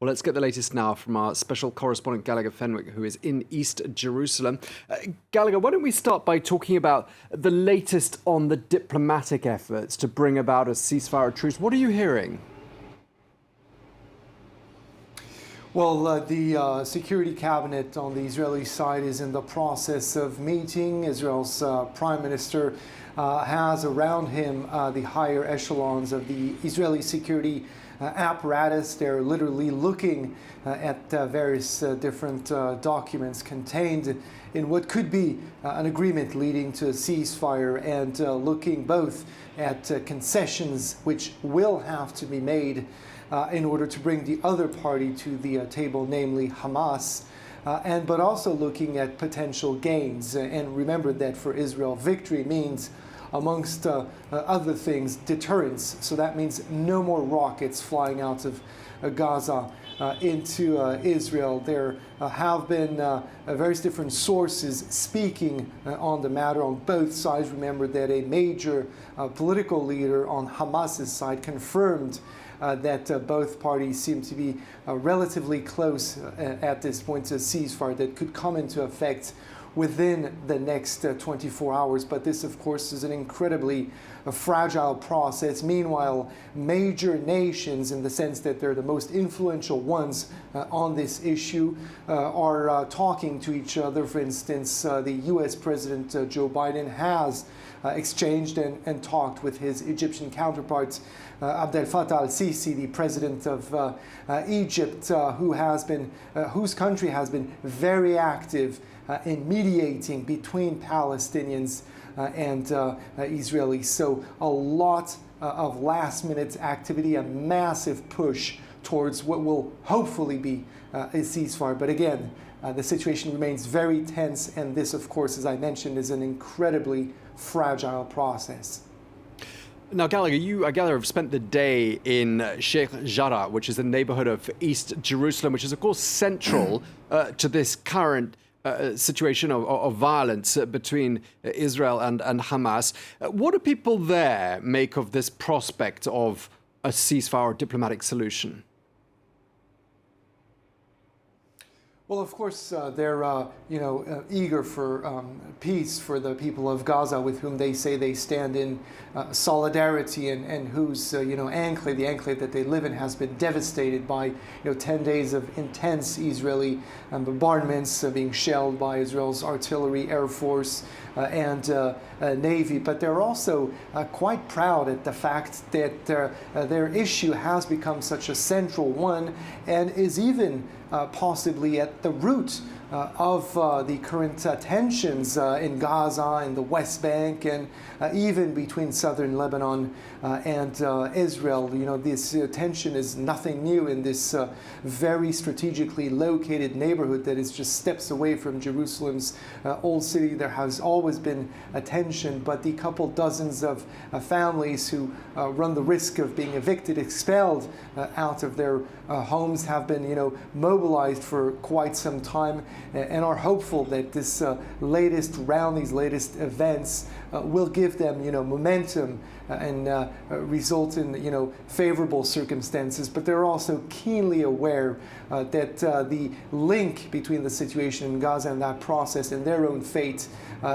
Well, let's get the latest now from our special correspondent Gallagher Fenwick, who is in East Jerusalem. Gallagher, why don't we start by talking about the latest on the diplomatic efforts to bring about a ceasefire truce? What are you hearing? Well, the Security Cabinet on the Israeli side is in the process of meeting. Israel's Prime Minister has around him the higher echelons of the Israeli security apparatus. They're literally looking at various different documents contained in what could be an agreement leading to a ceasefire, and looking both at concessions which will have to be made in order to bring the other party to the table, namely Hamas, but also looking at potential gains. And remember that for Israel, victory means, amongst other things, deterrence. So that means no more rockets flying out of Gaza into Israel. There have been various different sources speaking on the matter on both sides. Remember that a major political leader on Hamas's side confirmed that both parties seem to be relatively close at this point to a ceasefire that could come into effect within the next 24 hours. But this, of course, is an incredibly fragile process. Meanwhile, major nations, in the sense that they're the most influential ones on this issue, are talking to each other. For instance, the U.S. President Joe Biden has exchanged and talked with his Egyptian counterparts, Abdel Fattah al-Sisi, the president of Egypt, whose country has been very active in mediating between Palestinians and Israelis. So a lot of last-minute activity, a massive push towards what will hopefully be a ceasefire. But again, the situation remains very tense, and this, of course, as I mentioned, is an incredibly fragile process. Now, Gallagher, you, I gather, have spent the day in Sheikh Jarrah, which is a neighborhood of East Jerusalem, which is, of course, central to this current situation of violence between Israel and Hamas. What do people there make of this prospect of a ceasefire or diplomatic solution? Well, of course, they're eager for peace for the people of Gaza, with whom they say they stand in solidarity, and whose enclave, the enclave that they live in, has been devastated by 10 days of intense Israeli bombardments, being shelled by Israel's artillery, air force, and Navy. But they're also quite proud at the fact that their issue has become such a central one, and is even possibly at the root of the current tensions in Gaza, in the West Bank, and even between southern Lebanon and Israel. This tension is nothing new in this very strategically located neighborhood that is just steps away from Jerusalem's old city. There has always been a tension, but the couple dozens of families who run the risk of being evicted, expelled out of their homes, have been mobilized for quite some time, and are hopeful that this latest round, these latest events, will give them momentum and result in favorable circumstances. But they're also keenly aware that the link between the situation in Gaza and that process and their own fate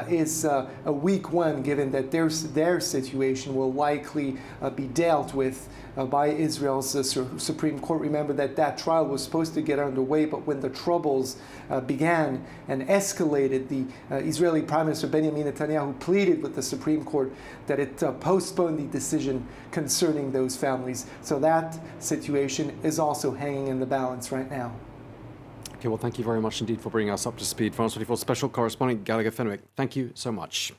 is a weak one, given that their situation will likely be dealt with by Israel's Supreme Court. Remember that trial was supposed to get underway, but when the troubles began and escalated, the Israeli Prime Minister Benjamin Netanyahu pleaded with the Supreme Court that it postpone the decision concerning those families. So that situation is also hanging in the balance right now. Okay, well, thank you very much indeed for bringing us up to speed. France 24 special correspondent Gallagher Fenwick, thank you so much.